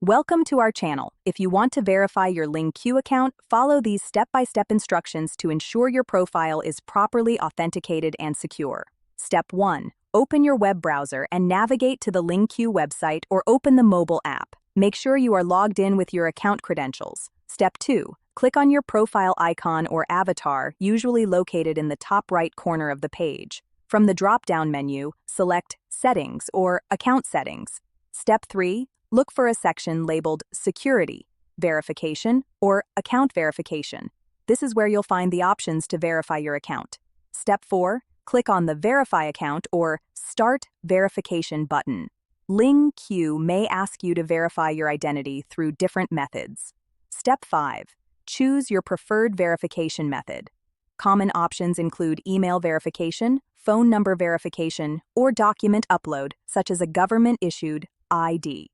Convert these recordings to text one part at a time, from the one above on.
Welcome to our channel. If you want to verify your LingQ account, follow these step-by-step instructions to ensure your profile is properly authenticated and secure. Step 1. Open your web browser and navigate to the LingQ website or open the mobile app. Make sure you are logged in with your account credentials. Step 2. Click on your profile icon or avatar, usually located in the top right corner of the page. From the drop-down menu, select Settings or Account Settings. Step 3. Look for a section labeled Security, Verification, or Account Verification. This is where you'll find the options to verify your account. Step 4. Click on the Verify Account or Start Verification button. LingQ may ask you to verify your identity through different methods. Step 5. Choose your preferred verification method. Common options include email verification, phone number verification, or document upload, such as a government-issued ID.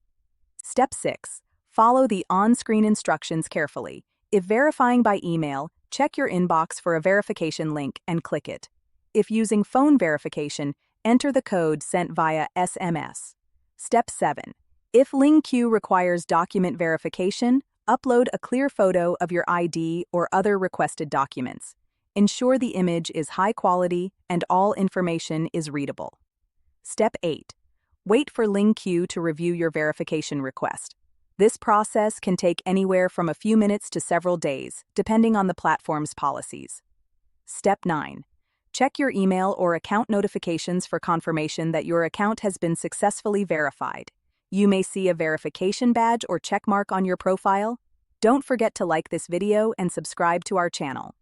Step 6. Follow the on-screen instructions carefully. If verifying by email, check your inbox for a verification link and click it. If using phone verification, enter the code sent via SMS. Step 7. If LingQ requires document verification, upload a clear photo of your ID or other requested documents. Ensure the image is high quality and all information is readable. Step 8. Wait for LingQ to review your verification request. This process can take anywhere from a few minutes to several days, depending on the platform's policies. Step 9. Check your email or account notifications for confirmation that your account has been successfully verified. You may see a verification badge or checkmark on your profile. Don't forget to like this video and subscribe to our channel.